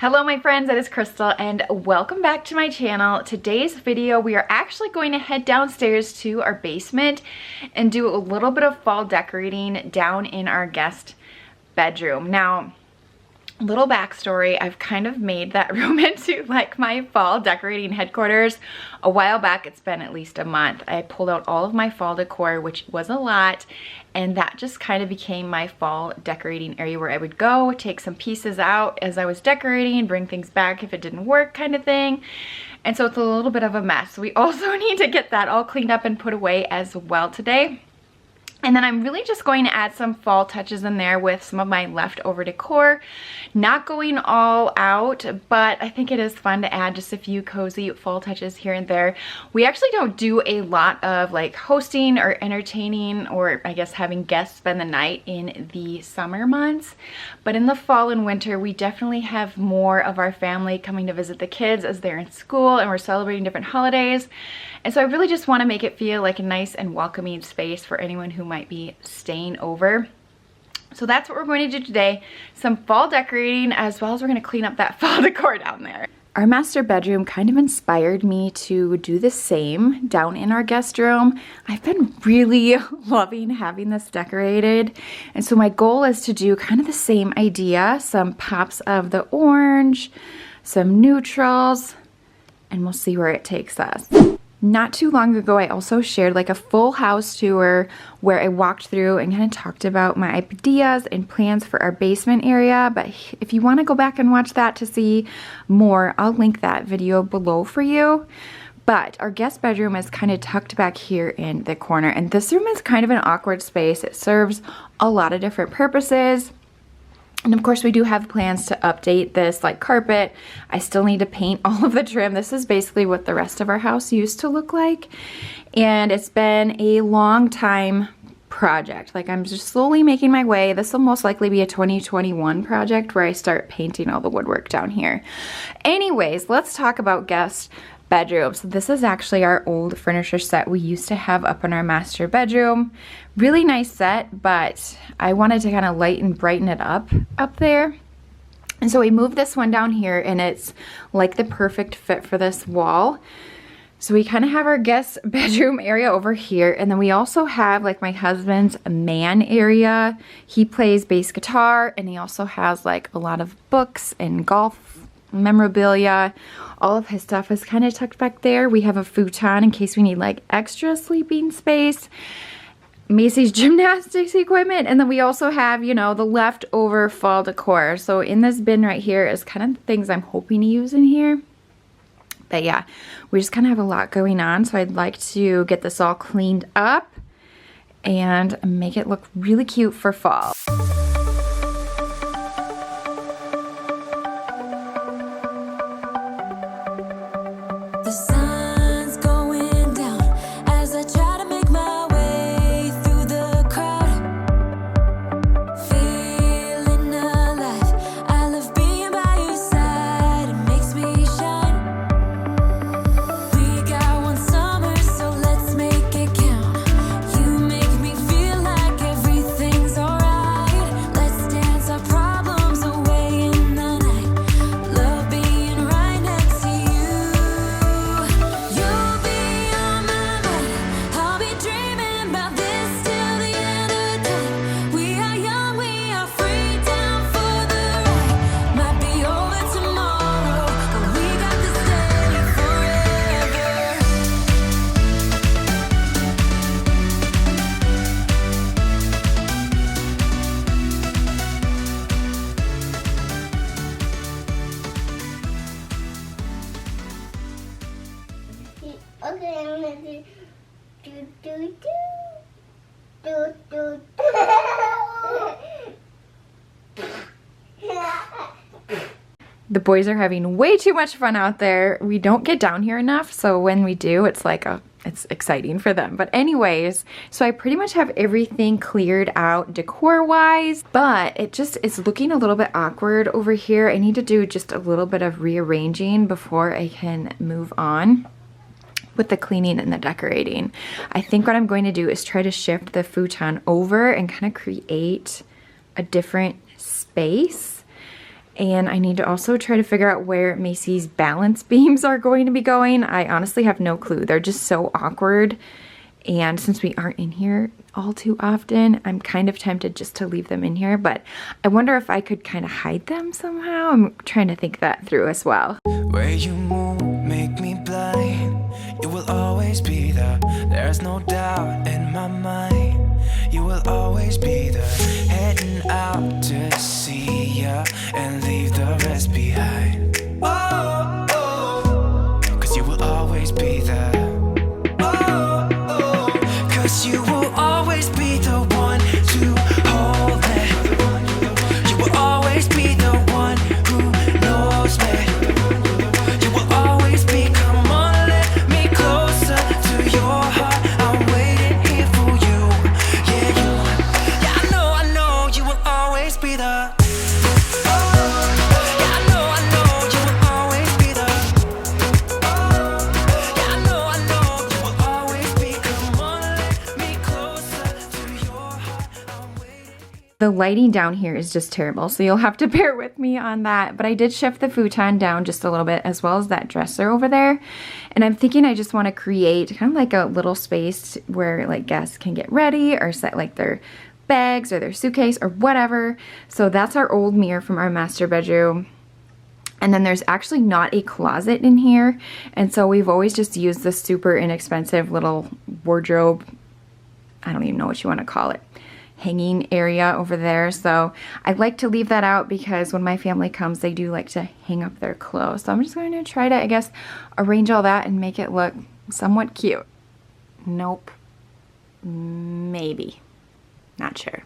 Hello my friends, it is Crystal and welcome back to my channel. Today's video we are actually going to head downstairs to our basement and do a little bit of fall decorating down in our guest bedroom. Now, little backstory, I've kind of made that room into like my fall decorating headquarters. A while back, it's been at least a month, I pulled out all of my fall decor, which was a lot, and that just kind of became my fall decorating area where I would go, take some pieces out as I was decorating, bring things back if it didn't work kind of thing. And so it's a little bit of a mess. We also need to get that all cleaned up and put away as well today. And then I'm really just going to add some fall touches in there with some of my leftover decor. Not going all out, but I think it is fun to add just a few cozy fall touches here and there. We actually don't do a lot of like hosting or entertaining, or I guess having guests spend the night in the summer months. But in the fall and winter, we definitely have more of our family coming to visit the kids as they're in school and we're celebrating different holidays. And so I really just want to make it feel like a nice and welcoming space for anyone who might be staying over. So that's what we're going to do today. Some fall decorating, as well as we're going to clean up that fall decor down there. Our master bedroom kind of inspired me to do the same down in our guest room. I've been really loving having this decorated. And so my goal is to do kind of the same idea. Some pops of the orange, some neutrals, and we'll see where it takes us. Not too long ago, I also shared like a full house tour where I walked through and kind of talked about my ideas and plans for our basement area. But if you want to go back and watch that to see more, I'll link that video below for you. But our guest bedroom is kind of tucked back here in the corner. And this room is kind of an awkward space. It serves a lot of different purposes. And of course we do have plans to update this like carpet. I still need to paint all of the trim. This is basically what the rest of our house used to look like. And it's been a long time project. Like I'm just slowly making my way. This will most likely be a 2021 project where I start painting all the woodwork down here. Anyways, let's talk about guest bedroom. So this is actually our old furniture set we used to have up in our master bedroom. Really nice set, but I wanted to kind of light and brighten it up there. And so we moved this one down here, and it's like the perfect fit for this wall. So we kind of have our guest bedroom area over here, and then we also have like my husband's man area. He plays bass guitar, and he also has like a lot of books and golf memorabilia. All of his stuff is kind of tucked back there. We have a futon in case we need like extra sleeping space. Macy's gymnastics equipment, and then we also have, you know, the leftover fall decor. So in this bin right here is kind of things I'm hoping to use in here. But yeah, we just kind of have a lot going on, so I'd like to get this all cleaned up and make it look really cute for fall. The sun's going down as I try to make my way through the crowd. Feeling alive, I love being by your side, it makes me shine. We got one summer, so let's make it count. You make me feel like everything's alright. Let's dance our problems away in the night. Love being right next to you. You'll be on my mind. I'll be dreaming about this till the end of time. We are young, we are free, down for the ride. Might be over tomorrow, but we got this day forever. Okay, I'm gonna do. The boys are having way too much fun out there. We don't get down here enough, so when we do, it's like it's exciting for them. But anyways, so I pretty much have everything cleared out decor-wise, but it just is looking a little bit awkward over here. I need to do just a little bit of rearranging before I can move on with the cleaning and the decorating. I think what I'm going to do is try to shift the futon over and kind of create a different space. And I need to also try to figure out where Macy's balance beams are going to be going. I honestly have no clue. They're just so awkward. And since we aren't in here all too often, I'm kind of tempted just to leave them in here. But I wonder if I could kind of hide them somehow. I'm trying to think that through as well. Where you move, make me blind. You will always be there. There's no doubt in my mind. You will always be there. Heading out to see ya and leave the rest behind. Oh, oh, 'cause you will always be there. Oh, oh, 'cause you will always be the one to hold me. You will always be the one who knows me. You will always be, come on, let me closer to your heart. I'm waiting here for you. Yeah, yeah, I know, you will always be the. The lighting down here is just terrible, so you'll have to bear with me on that. But I did shift the futon down just a little bit, as well as that dresser over there. And I'm thinking I just want to create kind of like a little space where like guests can get ready or set like their bags or their suitcase or whatever. So that's our old mirror from our master bedroom. And then there's actually not a closet in here. And so we've always just used this super inexpensive little wardrobe. I don't even know what you want to call it. Hanging area over there. So I like to leave that out because when my family comes, they do like to hang up their clothes. So I'm just going to try to, I guess, arrange all that and make it look somewhat cute. Nope. Maybe. Not sure.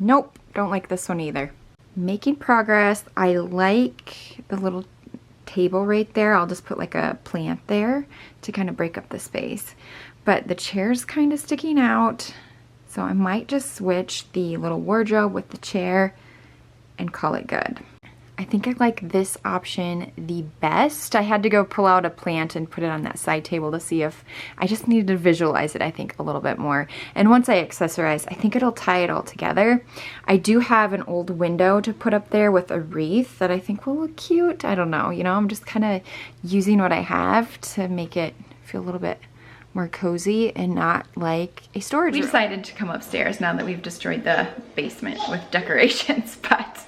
Nope. Don't like this one either. Making progress. I like the little table right there. I'll just put like a plant there to kind of break up the space. But the chair's kind of sticking out. So I might just switch the little wardrobe with the chair and call it good. I think I like this option the best. I had to go pull out a plant and put it on that side table to see if, I just needed to visualize it, I think, a little bit more. And once I accessorize, I think it'll tie it all together. I do have an old window to put up there with a wreath that I think will look cute. I don't know, you know, I'm just kind of using what I have to make it feel a little bit more cozy and not like a storage room. We decided to come upstairs now that we've destroyed the basement with decorations, but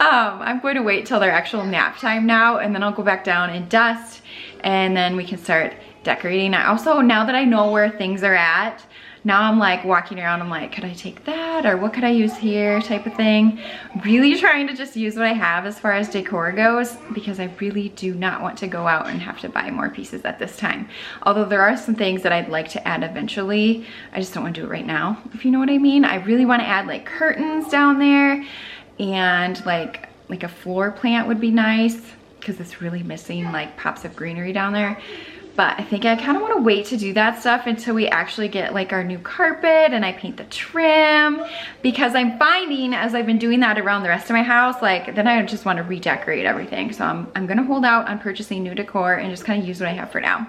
I'm going to wait till their actual nap time now, and then I'll go back down and dust, and then we can start decorating. I also, now that I know where things are at, now I'm like walking around, I'm like, could I take that? Or what could I use here type of thing. Really trying to just use what I have as far as decor goes, because I really do not want to go out and have to buy more pieces at this time. Although there are some things that I'd like to add eventually. I just don't want to do it right now, if you know what I mean. I really want to add like curtains down there, and like a floor plant would be nice, because it's really missing like pops of greenery down there. But I think I kind of want to wait to do that stuff until we actually get like our new carpet and I paint the trim, because I'm finding as I've been doing that around the rest of my house, like then I just want to redecorate everything. So I'm going to hold out on purchasing new decor and just kind of use what I have for now.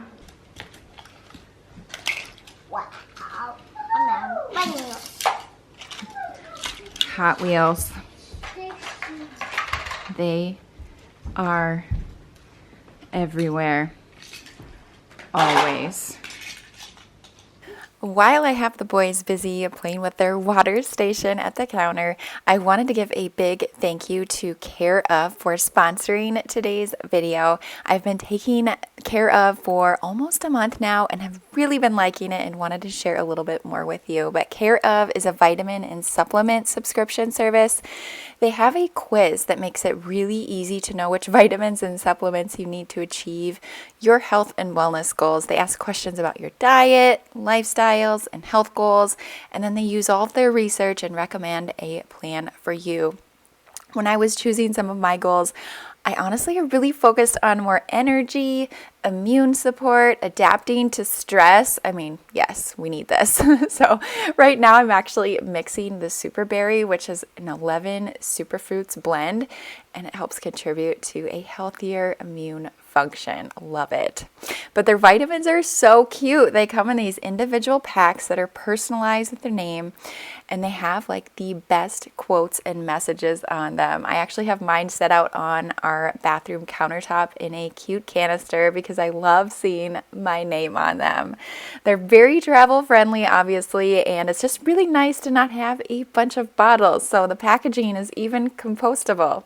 Wow. Hot Wheels. They are everywhere. Always. While I have the boys busy playing with their water station at the counter, I wanted to give a big thank you to Care Of for sponsoring today's video. I've been taking Care Of for almost a month now and have really been liking it and wanted to share a little bit more with you. But Care Of is a vitamin and supplement subscription service. They have a quiz that makes it really easy to know which vitamins and supplements you need to achieve your health and wellness goals. They ask questions about your diet, lifestyles, and health goals, and then they use all of their research and recommend a plan for you. When I was choosing some of my goals, I honestly really focused on more energy, immune support, adapting to stress. I mean, yes, we need this. So right now I'm actually mixing the Superberry, which is an 11 superfruits blend, and it helps contribute to a healthier immune function. Love it. But their vitamins are so cute. They come in these individual packs that are personalized with their name, and they have like the best quotes and messages on them. I actually have mine set out on our bathroom countertop in a cute canister because I love seeing my name on them. They're very travel friendly, obviously, and it's just really nice to not have a bunch of bottles. So the packaging is even compostable.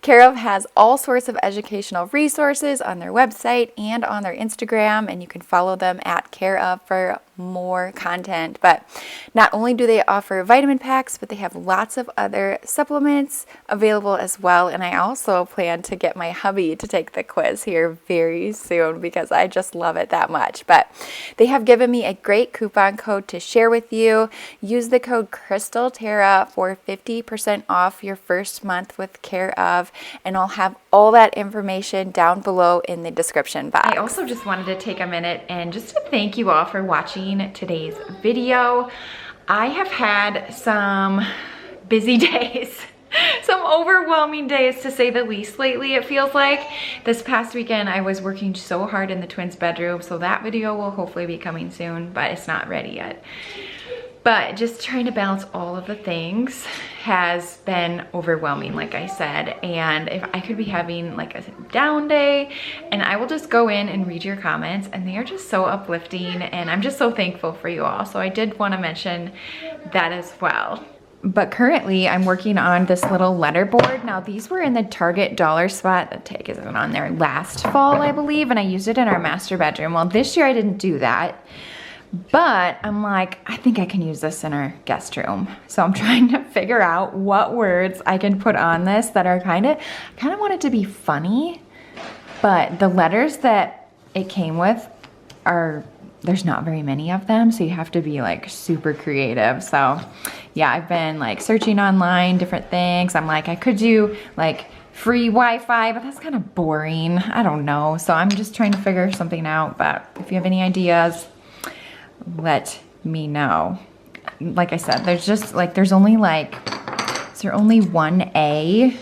Care of has all sorts of educational resources on their website and on their Instagram, and you can follow them at Care of for more content. But not only do they offer vitamin packs, but they have lots of other supplements available as well. And I also plan to get my hubby to take the quiz here very soon because I just love it that much. But they have given me a great coupon code to share with you. Use the code CrystalTara for 50% off your first month with Care of, and I'll have all that information down below in the description box. I also just wanted to take a minute and just to thank you all for watching today's video. I have had some busy days, some overwhelming days to say the least lately, it feels like. This past weekend I was working so hard in the twins' bedroom, so that video will hopefully be coming soon, but it's not ready yet. But just trying to balance all of the things has been overwhelming, like I said. And if I could be having like a down day, and I will just go in and read your comments, and they are just so uplifting, and I'm just so thankful for you all. So I did want to mention that as well. But currently I'm working on this little letter board. Now these were in the Target dollar spot. The tag isn't on there last fall, I believe, and I used it in our master bedroom. Well, this year I didn't do that. But I'm like, I think I can use this in our guest room. So I'm trying to figure out what words I can put on this that are kind of want it to be funny. But the letters that it came with there's not very many of them. So you have to be like super creative. So yeah, I've been like searching online, different things. I'm like, I could do like free Wi-Fi, but that's kind of boring. I don't know. So I'm just trying to figure something out. But if you have any ideas, let me know. Like I said, there's only one A,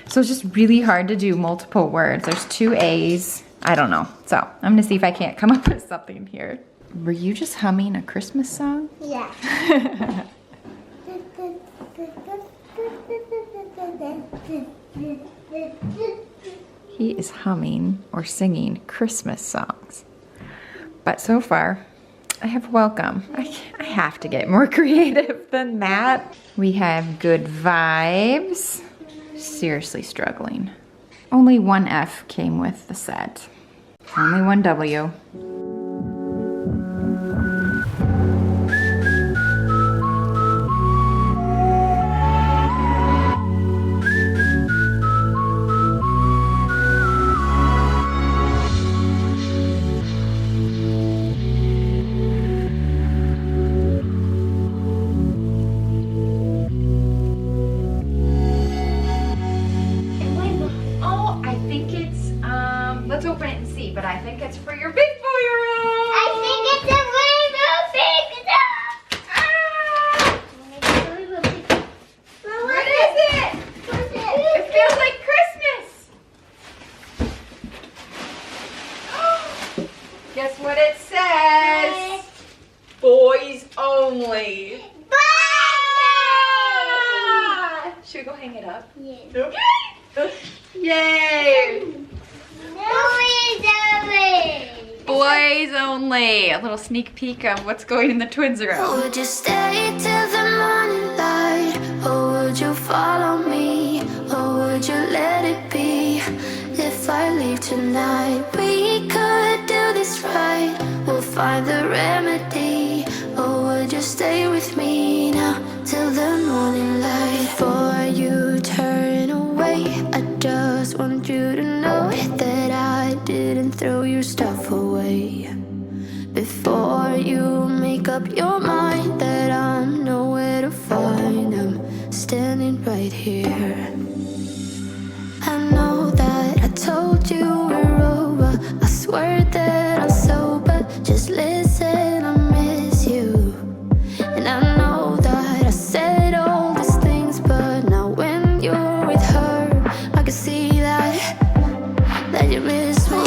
so it's just really hard to do multiple words. There's 2 A's. I don't know. So I'm gonna see if I can't come up with something here. Were you just humming a Christmas song? Yeah. He is humming or singing Christmas songs. But so far, I have welcome. I have to get more creative than that. We have good vibes. Seriously struggling. Only one F came with the set. Only one W. Let's open it and see, but I think it's for your big 4-year-old. I think it's a rainbow pig. What is it? It feels like Christmas. Guess what it says? Boys only. Should we go hang it up? Yeah. Okay. Yay. Boys only. A little sneak peek of what's going in the twins' room. Would you stay till the morning light? Or would you follow me? Or would you let it be? If I leave tonight, we could do this right. We'll find the remedy. Or would you stay with me now till the morning light? Before you turn away, I just want you to know that I didn't throw your stuff away. Before you make up your mind that I'm nowhere to find, I'm standing right here. I know that I told you we're over. I swear that I'm sober. Just listen, I miss you. And I know that I said all these things, but now when you're with her, I can see that you miss me.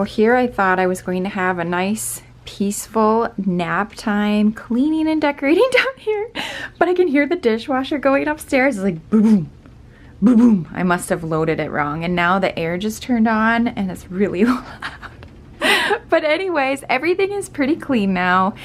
here I thought I was going to have a nice peaceful nap time cleaning and decorating down here, but I can hear the dishwasher going upstairs. It's like boom, boom, boom. I must have loaded it wrong, and now the air just turned on and it's really loud. But anyways, everything is pretty clean now,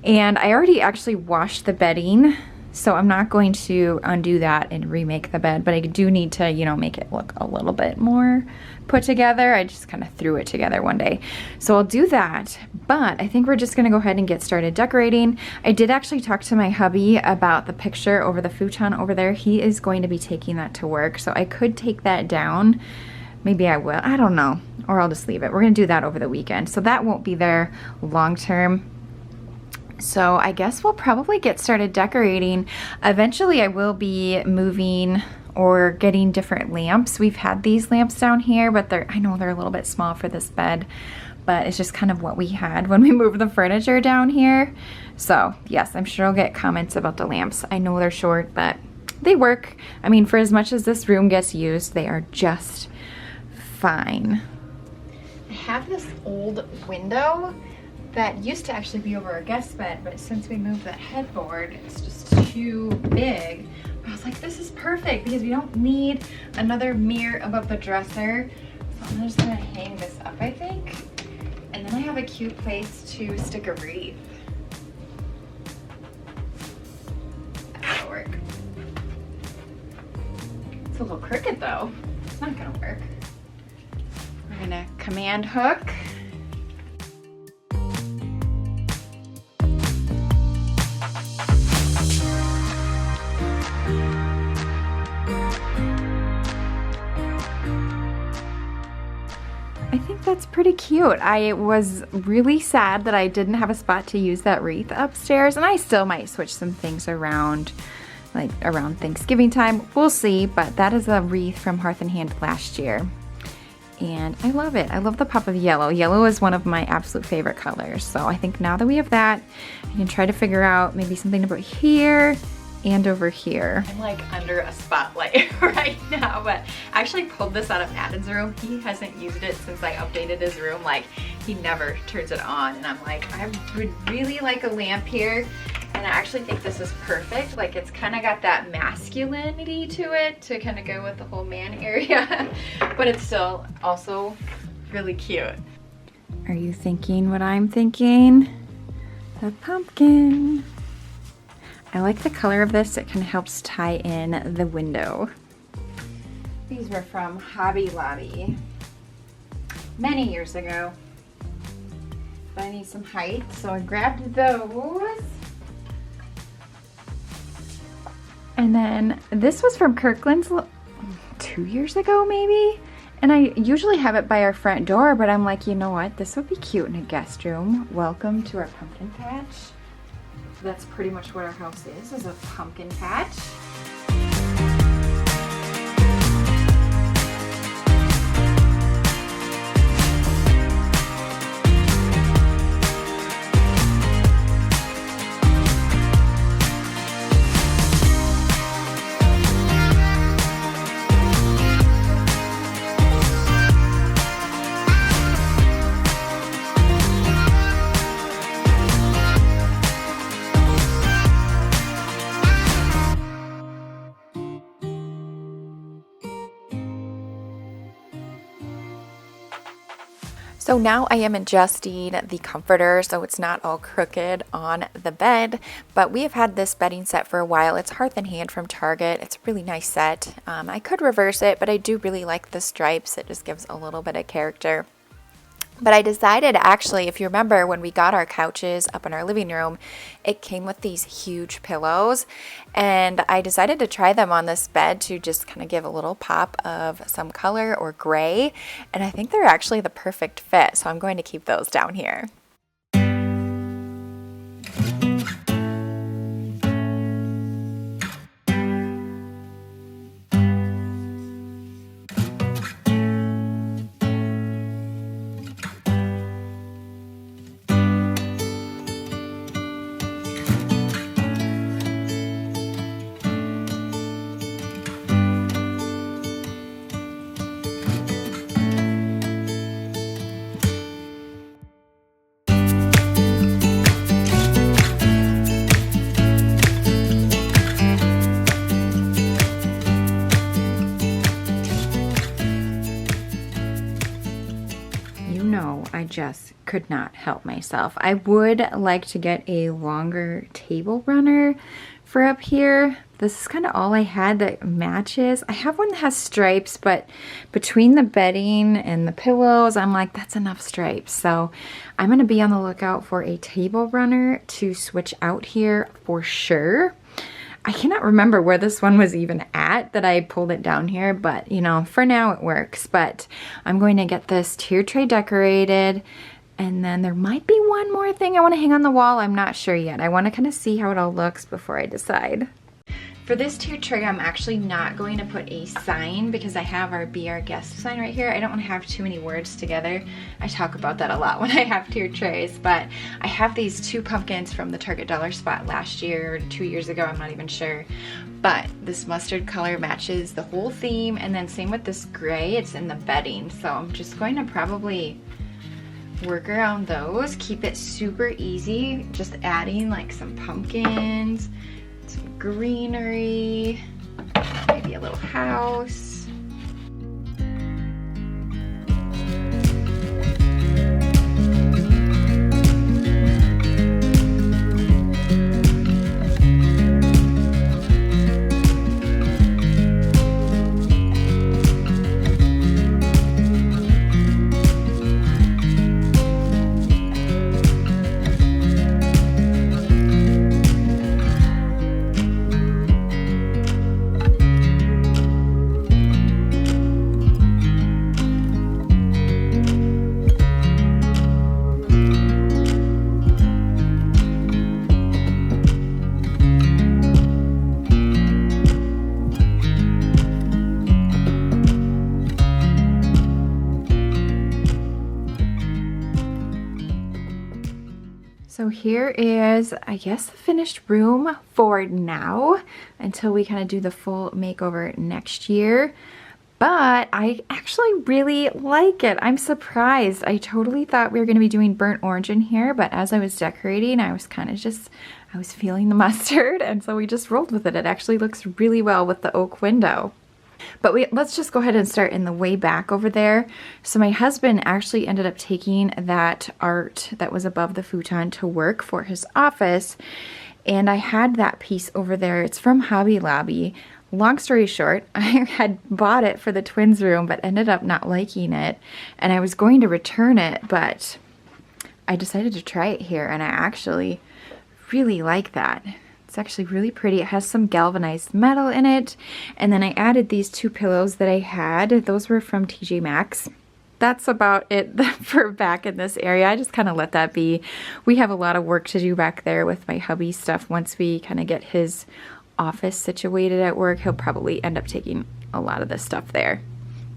and I already actually washed the bedding, so I'm not going to undo that and remake the bed, but I do need to, you know, make it look a little bit more put together. I just kind of threw it together one day. So I'll do that, but I think we're just gonna go ahead and get started decorating. I did actually talk to my hubby about the picture over the futon over there. He is going to be taking that to work, so I could take that down. Maybe I will, I don't know, or I'll just leave it. We're gonna do that over the weekend, so that won't be there long term. So I guess we'll probably get started decorating. Eventually I will be moving or getting different lamps. We've had these lamps down here, but I know they're a little bit small for this bed, but it's just kind of what we had when we moved the furniture down here. So yes, I'm sure I'll get comments about the lamps. I know they're short, but they work. I mean, for as much as this room gets used, they are just fine. I have this old window that used to actually be over our guest bed, but since we moved that headboard, it's just too big. I was like, this is perfect because we don't need another mirror above the dresser. So I'm just gonna hang this up, I think. And then I have a cute place to stick a wreath. That'll work. It's a little crooked though. It's not gonna work. We're gonna command hook. I think that's pretty cute. I was really sad that I didn't have a spot to use that wreath upstairs, and I still might switch some things around, like around Thanksgiving time. We'll see, but that is a wreath from Hearth and Hand last year. And I love it. I love the pop of yellow. Yellow is one of my absolute favorite colors. So I think now that we have that, I can try to figure out maybe something to put here and over here. I'm like under a spotlight right now, but I actually pulled this out of Madden's room. He hasn't used it since I updated his room. Like, he never turns it on. And I'm like, I would really like a lamp here. And I actually think this is perfect. Like, it's kind of got that masculinity to it to kind of go with the whole man area, but it's still also really cute. Are you thinking what I'm thinking? The pumpkin. I like the color of this. It kind of helps tie in the window. These were from Hobby Lobby many years ago, but I need some height, so I grabbed those. And then this was from Kirkland's 2 years ago maybe, and I usually have it by our front door, but I'm like, you know what, this would be cute in a guest room. Welcome to our pumpkin patch. That's pretty much what our house is a pumpkin patch. So now I am adjusting the comforter so it's not all crooked on the bed, but we have had this bedding set for a while. It's Hearth and Hand from Target. It's a really nice set. I could reverse it, but I do really like the stripes. It just gives a little bit of character. But I decided, actually, if you remember when we got our couches up in our living room, it came with these huge pillows, and I decided to try them on this bed to just kind of give a little pop of some color or gray, and I think they're actually the perfect fit, so I'm going to keep those down here. just could not help myself. I would like to get a longer table runner for up here. This is kind of all I had that matches. I have one that has stripes, but between the bedding and the pillows, I'm like, that's enough stripes. So I'm gonna be on the lookout for a table runner to switch out here for sure. I cannot remember where this one was even at that I pulled it down here, but you know, for now it works. But I'm going to get this tier tray decorated, and then there might be one more thing I want to hang on the wall. I'm not sure yet. I want to kind of see how it all looks before I decide. For this tier tray, I'm actually not going to put a sign because I have our Be Our Guest sign right here. I don't want to have too many words together. I talk about that a lot when I have tier trays, but I have these 2 pumpkins from the Target Dollar Spot last year or 2 years ago, I'm not even sure. But this mustard color matches the whole theme, and then same with this gray, it's in the bedding. So I'm just going to probably work around those, keep it super easy, just adding like some pumpkins, some greenery, maybe a little house. So here is, I guess, the finished room for now until we kind of do the full makeover next year. But I actually really like it. I'm surprised. I totally thought we were going to be doing burnt orange in here, but as I was decorating, I was kind of just, I was feeling the mustard, and so we just rolled with it. It actually looks really well with the oak window. But let's just go ahead and start in the way back over there. So my husband actually ended up taking that art that was above the futon to work for his office. And I had that piece over there. It's from Hobby Lobby. Long story short, I had bought it for the twins' room, but ended up not liking it. And I was going to return it, but I decided to try it here, and I actually really like that. It's actually really pretty. It has some galvanized metal in it. And then I added these 2 pillows that I had. Those were from TJ Maxx. That's about it for back in this area. I just kind of let that be. We have a lot of work to do back there with my hubby stuff. Once we kind of get his office situated at work, he'll probably end up taking a lot of this stuff there.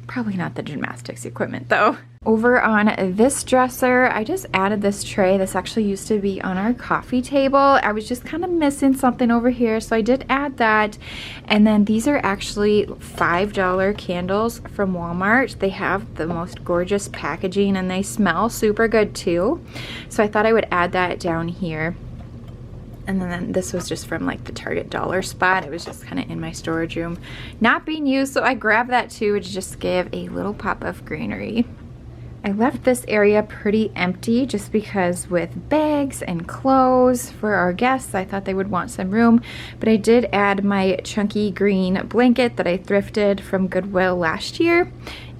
Probably not the gymnastics equipment though. Over on this dresser, I just added this tray. This actually used to be on our coffee table. I was just kind of missing something over here, so I did add that. And then these are actually $5 candles from Walmart. They have the most gorgeous packaging and they smell super good too. So I thought I would add that down here. And then this was just from like the Target Dollar Spot. It was just kind of in my storage room, not being used, so I grabbed that too to just give a little pop of greenery. I left this area pretty empty just because with bags and clothes for our guests, I thought they would want some room, but I did add my chunky green blanket that I thrifted from Goodwill last year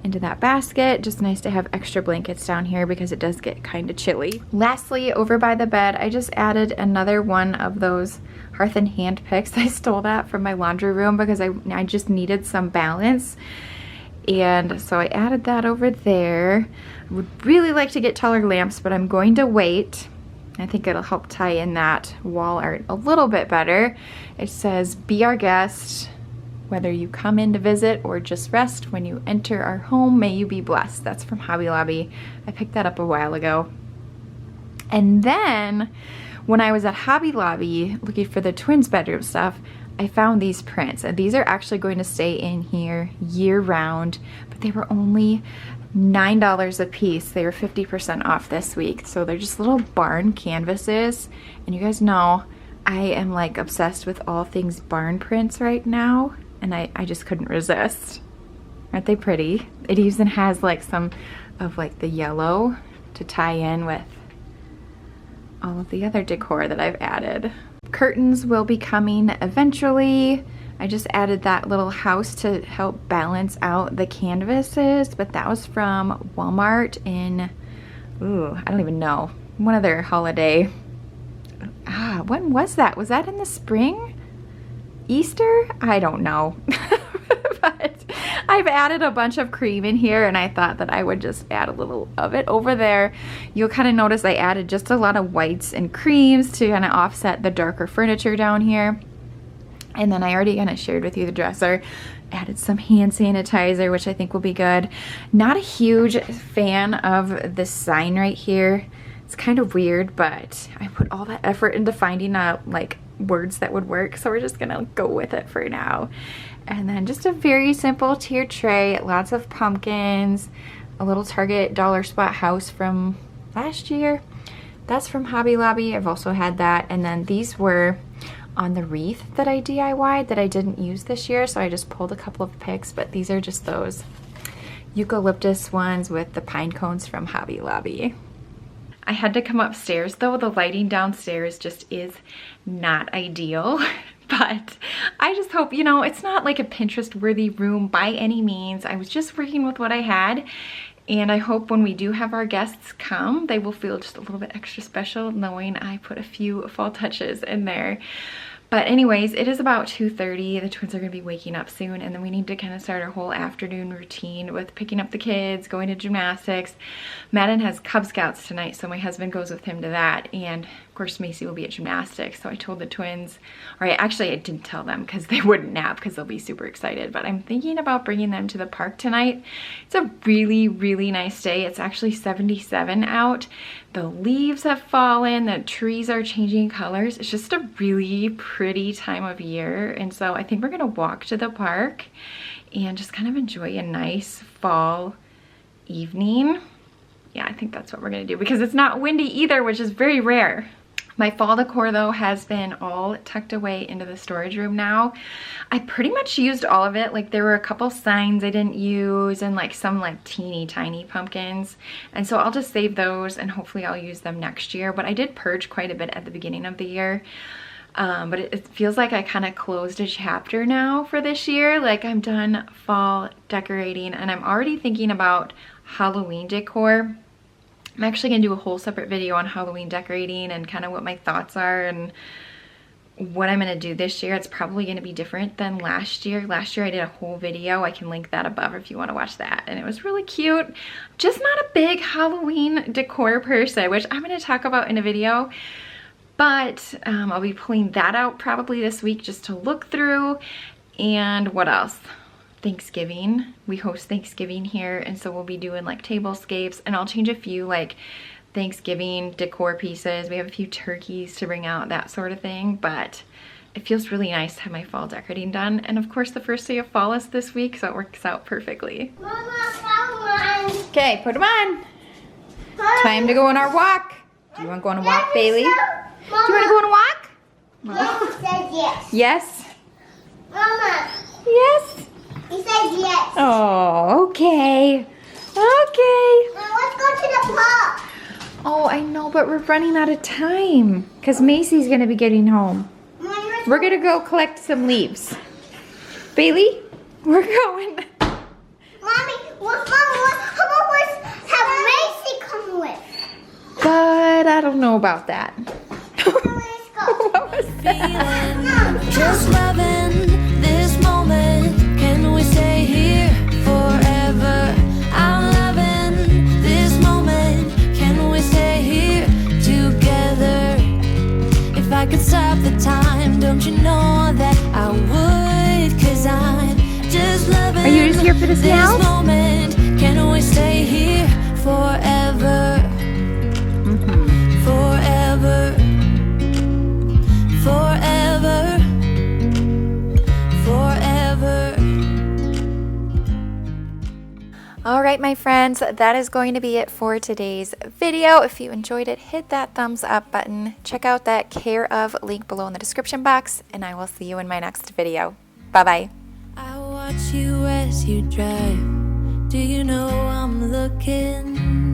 into that basket. Just nice to have extra blankets down here because it does get kind of chilly. Lastly, over by the bed, I just added another one of those Hearth and Hand picks. I stole that from my laundry room because I just needed some balance. And so I added that over there. I would really like to get taller lamps, but I'm going to wait. I think it'll help tie in that wall art a little bit better. It says, "Be our guest. Whether you come in to visit or just rest, when you enter our home, may you be blessed." That's from Hobby Lobby. I picked that up a while ago. And then when I was at Hobby Lobby looking for the twins' bedroom stuff, I found these prints, and these are actually going to stay in here year round, but they were only $9 a piece. They were 50% off this week. So they're just little barn canvases, and you guys know I am like obsessed with all things barn prints right now, and I just couldn't resist. Aren't they pretty? It even has like some of like the yellow to tie in with all of the other decor that I've added. Curtains will be coming eventually. I just added that little house to help balance out the canvases, but that was from Walmart in, I don't even know, one of their holiday. When was that? Was that in the spring? Easter? I don't know. But I've added a bunch of cream in here, and I thought that I would just add a little of it over there. You'll kind of notice I added just a lot of whites and creams to kind of offset the darker furniture down here. And then I already kind of shared with you the dresser. Added some hand sanitizer, which I think will be good. Not a huge fan of this sign right here. It's kind of weird, but I put all that effort into finding like words that would work, so we're just gonna go with it for now. And then just a very simple tiered tray, lots of pumpkins, a little Target dollar spot house from last year. That's from Hobby Lobby. I've also had that. And then these were on the wreath that I DIY'd that I didn't use this year, so I just pulled a couple of pics, but these are just those eucalyptus ones with the pine cones from Hobby Lobby. I had to come upstairs though. The lighting downstairs just is not ideal. But I just hope, you know, it's not like a Pinterest worthy room by any means. I was just working with what I had, and I hope when we do have our guests come, they will feel just a little bit extra special knowing I put a few fall touches in there. But anyways, it is about 2:30. The twins are going to be waking up soon, and then we need to kind of start our whole afternoon routine with picking up the kids, going to gymnastics. Madden has Cub Scouts tonight, so my husband goes with him to that, and of course Macy will be at gymnastics. So I told the twins, or I didn't tell them because they wouldn't nap because they'll be super excited, but I'm thinking about bringing them to the park tonight. It's a really, really nice day. It's actually 77 out. The leaves have fallen, the trees are changing colors. It's just a really pretty time of year, and so I think we're gonna walk to the park and just kind of enjoy a nice fall evening. Yeah, I think that's what we're gonna do because it's not windy either, which is very rare. My fall decor though has been all tucked away into the storage room now. I pretty much used all of it. Like there were a couple signs I didn't use and like some like teeny tiny pumpkins. And so I'll just save those and hopefully I'll use them next year. But I did purge quite a bit at the beginning of the year. But it feels like I kind of closed a chapter now for this year. Like I'm done fall decorating and I'm already thinking about Halloween decor. I'm actually going to do a whole separate video on Halloween decorating and kind of what my thoughts are and what I'm going to do this year. It's probably going to be different than last year. Last year I did a whole video. I can link that above if you want to watch that. And it was really cute. Just not a big Halloween decor person, which I'm going to talk about in a video. But I'll be pulling that out probably this week just to look through. And what else? Thanksgiving. We host Thanksgiving here, and so we'll be doing like tablescapes, and I'll change a few like Thanksgiving decor pieces. We have a few turkeys to bring out, that sort of thing, but it feels really nice to have my fall decorating done. And of course the first day of fall is this week, so it works out perfectly. Mama, come on. Okay, put them on. Time to go on our walk. Do you want to go on a walk, Bailey? Do you want to go on a walk? Mama said yes. Yes? Mama, Yes? he said yes. Oh, okay. Okay. Now let's go to the park. Oh, I know, but we're running out of time because Macy's going to be getting home. We're going to go collect some leaves. Bailey, we're going. Mommy, how about we have Macy come with? But I don't know about that. Let's go. What was that? Just loving this moment. Can we stay here forever? I'm loving this moment. Can we stay here together? If I could stop the time, don't you know that I would? 'Cause I'm just loving. Are you just here for this now? Moment. Can we stay here forever? Forever. Forever. Forever. All right, my friends, that is going to be it for today's video. If you enjoyed it, hit that thumbs up button. Check out that Care Of link below in the description box, and I will see you in my next video. Bye-bye. I watch you as you drive. Do you know I'm looking?